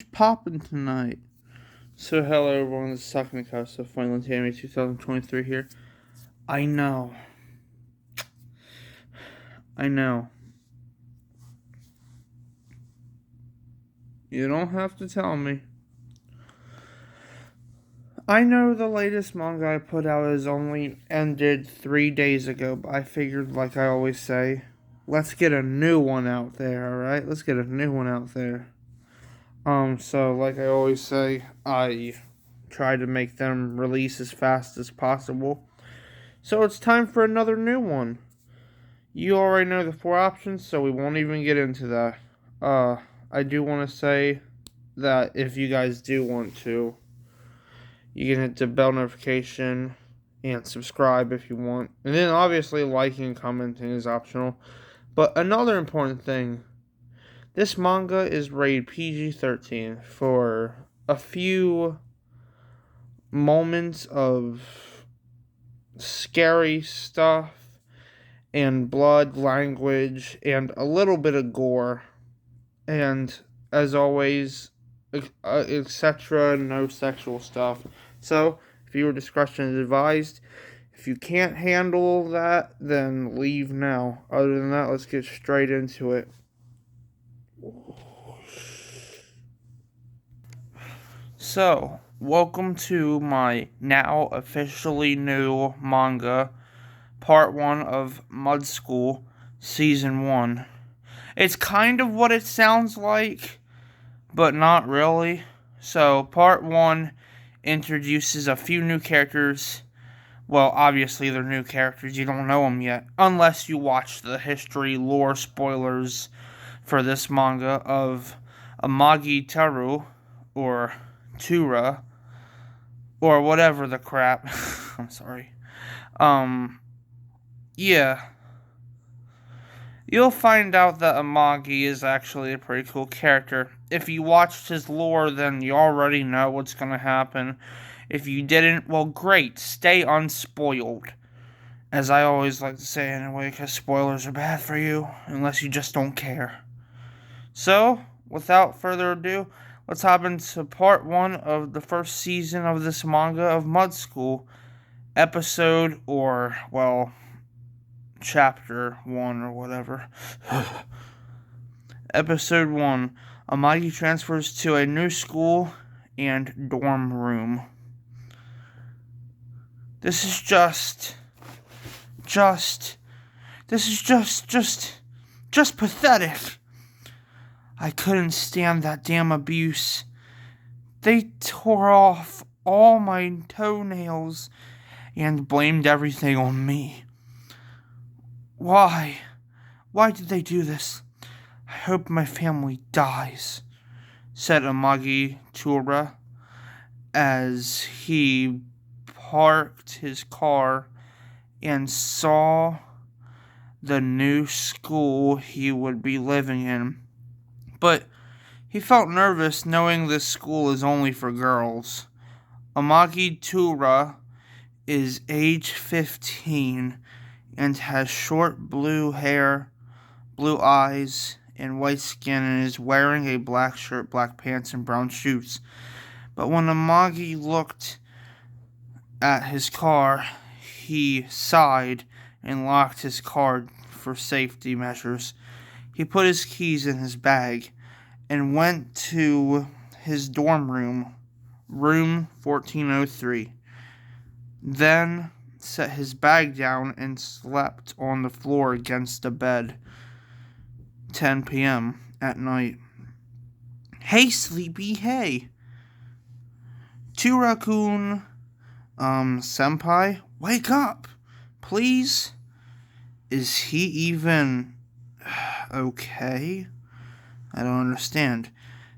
Popping tonight. So hello everyone, this is Talking to Casa, Final Anime 2023 here. I know. You don't have to tell me. I know the latest manga I put out is only ended 3 days ago, but I figured, like I always say, let's get a new one out there, alright? Let's get a new one out there. So like I always say, I try to make them release as fast as possible. So it's time for another new one. You already know the 4 options, so we won't even get into that. I do want to say that if you guys do want to, you can hit the bell notification and subscribe if you want. And then obviously liking and commenting is optional. But another important thing, this manga is rated PG-13 for a few moments of scary stuff and blood, language, and a little bit of gore. And as always, etc., no sexual stuff. So, viewer discretion is advised. If you can't handle that, then leave now. Other than that, let's get straight into it. So, welcome to my now officially new manga, Part 1 of Mud School, Season 1. It's kind of what it sounds like, but not really. So, Part 1 introduces a few new characters. Well, obviously they're new characters, you don't know them yet, unless you watch the history lore spoilers for this manga of Amagi Taru, or Tura, or whatever the crap. I'm sorry. Yeah. You'll find out that Amagi is actually a pretty cool character. If you watched his lore, then you already know what's going to happen. If you didn't, well, great. Stay unspoiled. As I always like to say anyway, because spoilers are bad for you, unless you just don't care. So, without further ado, let's hop into part 1 of the first season of this manga of Mud School. Episode, or, well, Chapter 1 or whatever. Episode 1. Amagi transfers to a new school and dorm room. This is just pathetic. I couldn't stand that damn abuse. They tore off all my toenails and blamed everything on me. Why? Why did they do this? I hope my family dies, said Amagi Tura as he parked his car and saw the new school he would be living in. But he felt nervous knowing this school is only for girls. Amagi Tura is age 15 and has short blue hair, blue eyes, and white skin, and is wearing a black shirt, black pants, and brown shoes. But when Amagi looked at his car, he sighed and locked his car for safety measures. He put his keys in his bag and went to his dorm room, room 1403. Then set his bag down and slept on the floor against the bed. 10 p.m. at night. Hey, sleepy, hey. Tura-kun, senpai, wake up, please. Is he even okay? I don't understand,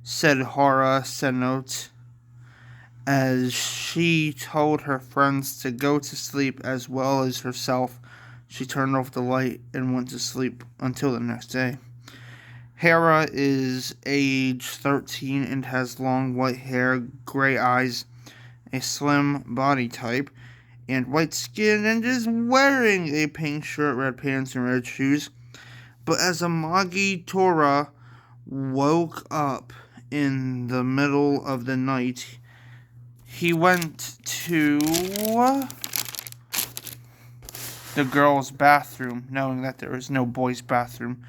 said Hara Senote, as she told her friends to go to sleep as well as herself. She turned off the light and went to sleep until the next day. Hera is age 13 and has long white hair, gray eyes, a slim body type, and white skin, and is wearing a pink shirt, red pants, and red shoes. But as Amagi Tora woke up in the middle of the night, he went to the girls' bathroom, knowing that there was no boys' bathroom,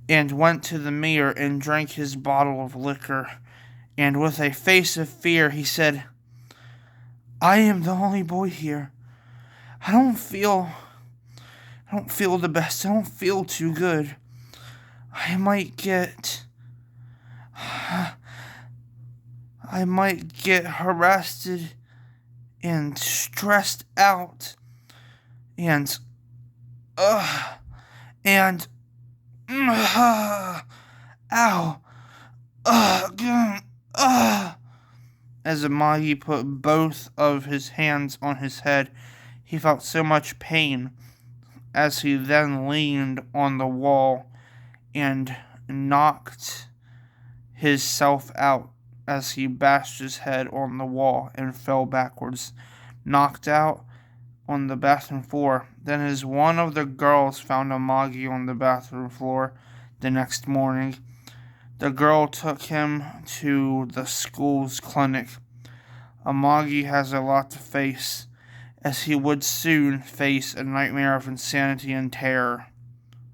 and went to the mirror and drank his bottle of liquor. And with a face of fear, he said, "I am the only boy here. I don't feel the best. I don't feel too good. I might get harassed and stressed out and and ow, As Amagi put both of his hands on his head, he felt so much pain as he then leaned on the wall and knocked himself out as he bashed his head on the wall and fell backwards, knocked out on the bathroom floor. Then as one of the girls found Amagi on the bathroom floor the next morning, the girl took him to the school's clinic. Amagi has a lot to face, as he would soon face a nightmare of insanity and terror.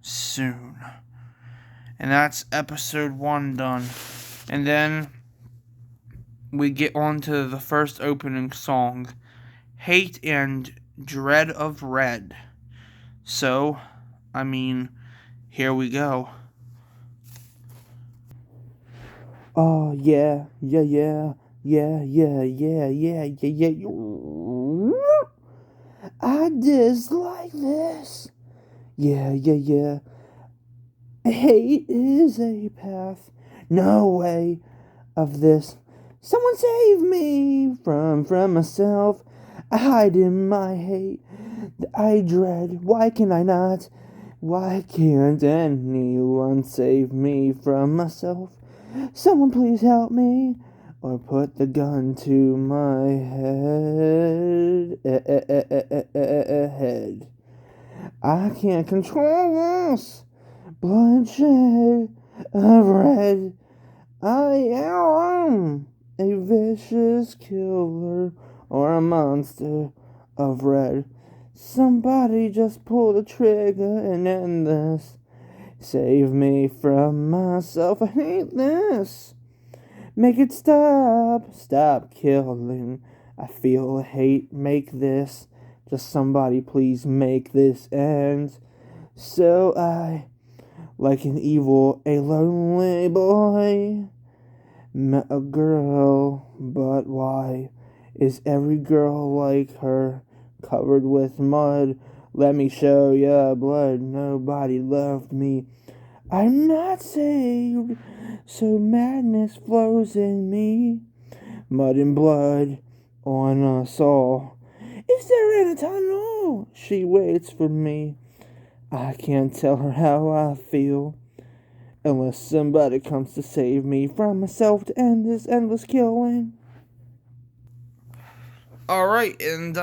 Soon. And that's episode 1 done. And then we get on to the first opening song, Hate and Dread of Red. So, here we go. Oh, yeah. I dislike this. Yeah. Hate is a path. No way of this. Someone save me from myself. I hide in my hate that I dread. Why can I not? Why can't anyone save me from myself? Someone please help me, or put the gun to my head. I can't control this bloodshed of red. I am a vicious killer or a monster of red. Somebody just pull the trigger and end this. Save me from myself. I hate this. Make it stop. Stop killing. I feel hate. Make this. Just somebody please make this end. So I, like an evil, a lonely boy, met a girl, but why is every girl like her covered with mud? Let me show ya blood. Nobody loved me. I'm not saved, so madness flows in me. Mud and blood on us all. Is there in a tunnel? She waits for me. I can't tell her how I feel unless somebody comes to save me from myself to end this endless killing. Alright, and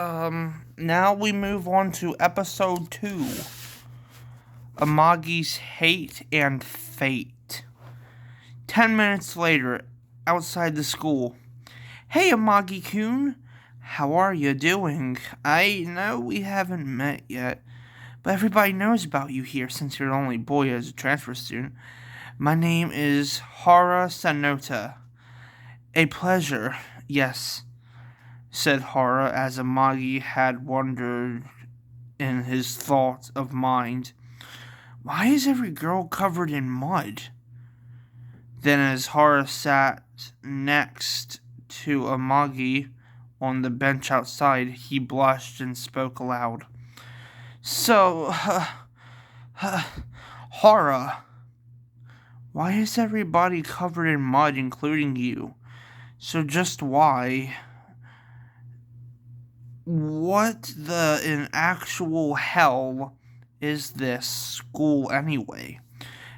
now we move on to episode 2. Amagi's Hate and Fate. 10 minutes later, outside the school. Hey, Amagi-kun. How are you doing? I know we haven't met yet, but everybody knows about you here since you're the only boy as a transfer student. My name is Hara Sanota. A pleasure, yes, said Hara as Amagi had wondered in his thought of mind. Why is every girl covered in mud? Then as Hara sat next to Amagi on the bench outside, he blushed and spoke aloud. So, Hara, why is everybody covered in mud, including you? So just why? What in actual hell is this school anyway?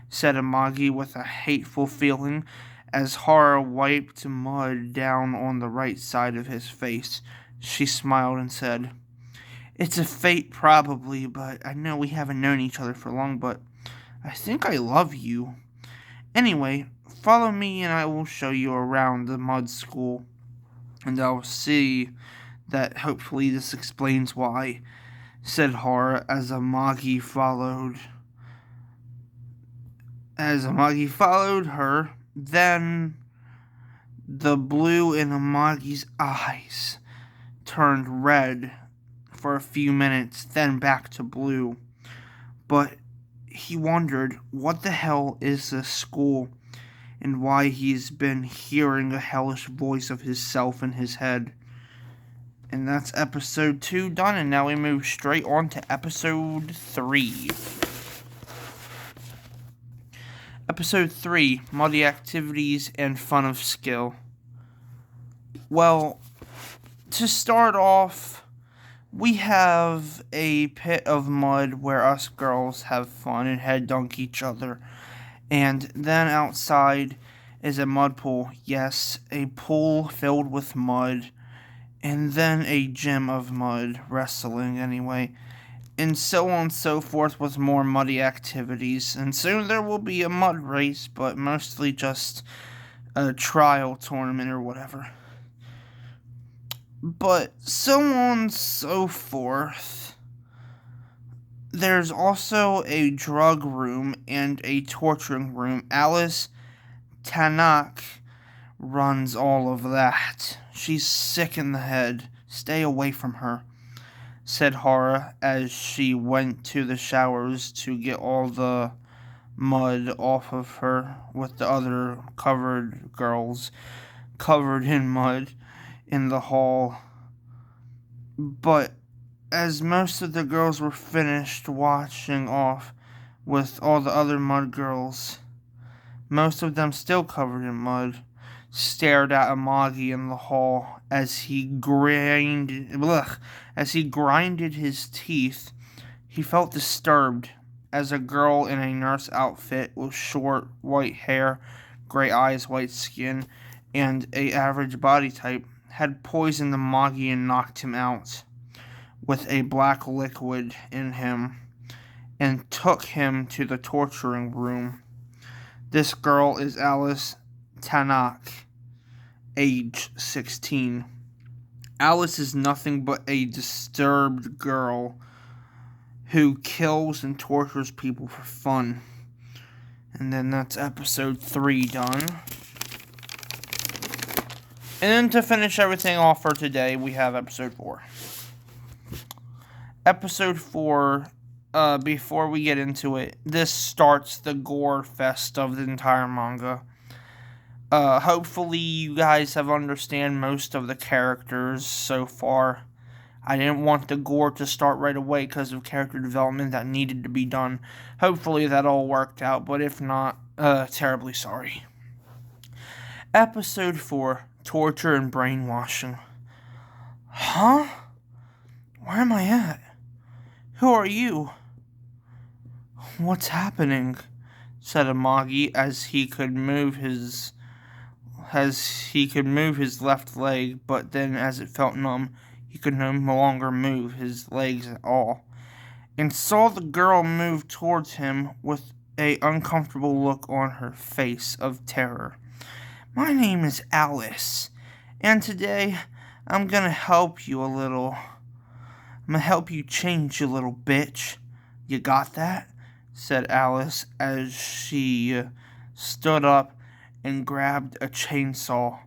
Said Amagi with a hateful feeling as Hara wiped mud down on the right side of his face. She smiled and said, It's a fate probably, but I know we haven't known each other for long, but I think I love you. Anyway, Follow me and I will show you around the mud school. And I'll see that hopefully this explains why, said Hara as Amagi followed. As Amagi followed her, then the blue in Amagi's eyes turned red for a few minutes, then back to blue. But he wondered, what the hell is this school, and why he's been hearing a hellish voice of himself in his head. And that's episode 2 done, and now we move straight on to episode 3. Episode 3, Muddy Activities and Fun of Skill. Well, to start off, we have a pit of mud where us girls have fun and head dunk each other. And then outside is a mud pool. Yes, a pool filled with mud. And then a gym of mud, wrestling anyway. And so on and so forth with more muddy activities. And soon there will be a mud race, but mostly just a trial tournament or whatever. But so on and so forth. There's also a drug room and a torturing room. Alice Tanak runs all of that. She's sick in the head. Stay away from her, said Hara as she went to the showers to get all the mud off of her with the other covered girls covered in mud in the hall. But as most of the girls were finished washing off with all the other mud girls, most of them still covered in mud, stared at Amagi in the hall as he grinded his teeth. He felt disturbed as a girl in a nurse outfit with short white hair, gray eyes, white skin, and a average body type had poisoned Amagi and knocked him out with a black liquid in him and took him to the torturing room. This girl is Alice Tanak, age 16. Alice is nothing but a disturbed girl who kills and tortures people for fun. And then that's episode 3 done. And then to finish everything off for today, we have episode 4. Episode 4, before we get into it, this starts the gore fest of the entire manga. Hopefully you guys have understand most of the characters so far. I didn't want the gore to start right away because of character development that needed to be done. Hopefully that all worked out, but if not, terribly sorry. Episode 4, Torture and Brainwashing. Huh? Where am I at? Who are you? What's happening? Said Amagi as he could move his left leg, but then as it felt numb, he could no longer move his legs at all, and saw the girl move towards him with an uncomfortable look on her face of terror. My name is Alice, and today I'm gonna help you a little. I'm gonna help you change, you little bitch. You got that? Said Alice as she stood up and grabbed a chainsaw.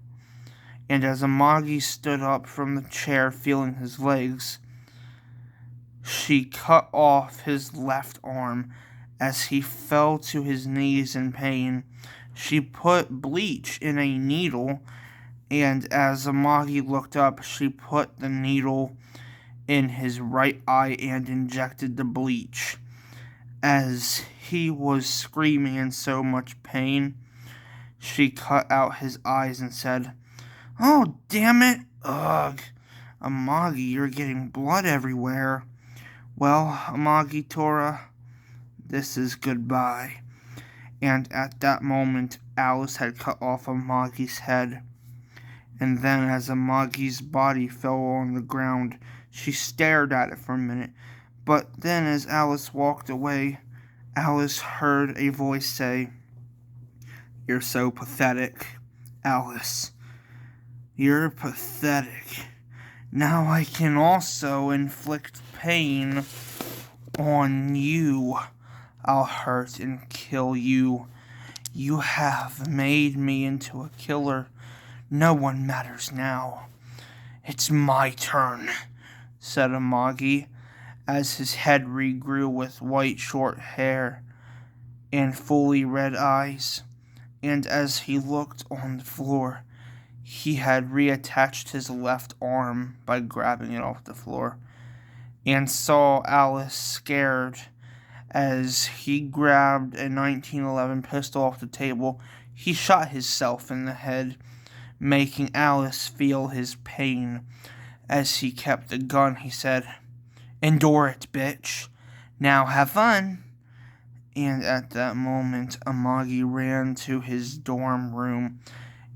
And as Amagi stood up from the chair feeling his legs, she cut off his left arm as he fell to his knees in pain. She put bleach in a needle, and as Amagi looked up, she put the needle in his right eye and injected the bleach. As he was screaming in so much pain, she cut out his eyes and said, "Oh, damn it! Ugh! Amagi, you're getting blood everywhere." Well, Amagi Tora, this is goodbye. And at that moment, Alice had cut off Amagi's head. And then as Amagi's body fell on the ground, she stared at it for a minute. But then as Alice walked away, Alice heard a voice say, You're so pathetic, Alice. You're pathetic. Now I can also inflict pain on you. I'll hurt and kill you. You have made me into a killer. No one matters now. It's my turn, said Amagi, as his head regrew with white short hair and fully red eyes. And as he looked on the floor, he had reattached his left arm by grabbing it off the floor, and saw Alice scared as he grabbed a 1911 pistol off the table. He shot himself in the head, making Alice feel his pain. As he kept the gun, he said, "Endure it, bitch. Now have fun." And at that moment, Amagi ran to his dorm room,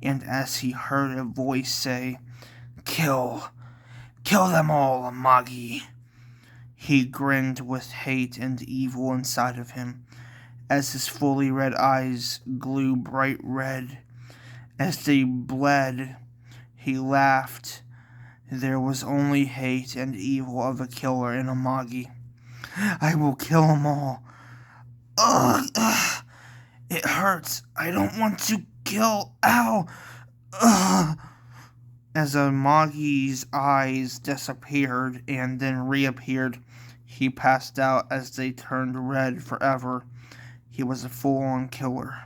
and as he heard a voice say, Kill them all, Amagi," he grinned with hate and evil inside of him, as his fully red eyes grew bright red. As they bled, he laughed. There was only hate and evil of a killer in Amagi. "I will kill them all. Ugh. It hurts. I don't want to kill. Ow. Ugh." As Amagi's eyes disappeared and then reappeared, he passed out as they turned red forever. He was a full-on killer.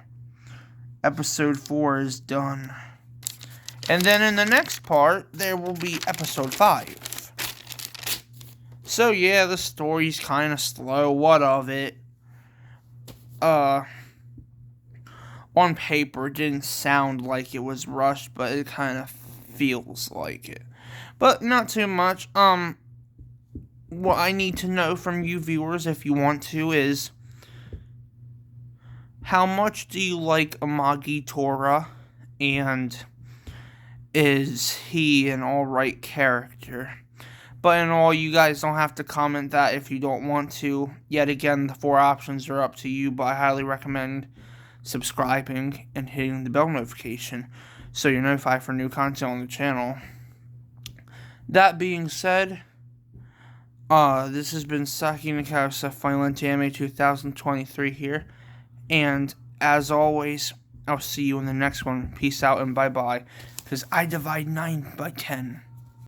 Episode 4 is done. And then in the next part, there will be episode 5. So yeah, the story's kind of slow. What of it? On paper, it didn't sound like it was rushed, but it kind of feels like it. But not too much. What I need to know from you viewers, if you want to, is how much do you like Amagi Tora, and is he an alright character? But in all, you guys don't have to comment that if you don't want to. Yet again, the 4 options are up to you, but I highly recommend subscribing and hitting the bell notification so you're notified for new content on the channel. That being said, this has been Saki Nakasa Final Anime 2023 here, and as always, I'll see you in the next one. Peace out and bye-bye, because I divide 9 by 10.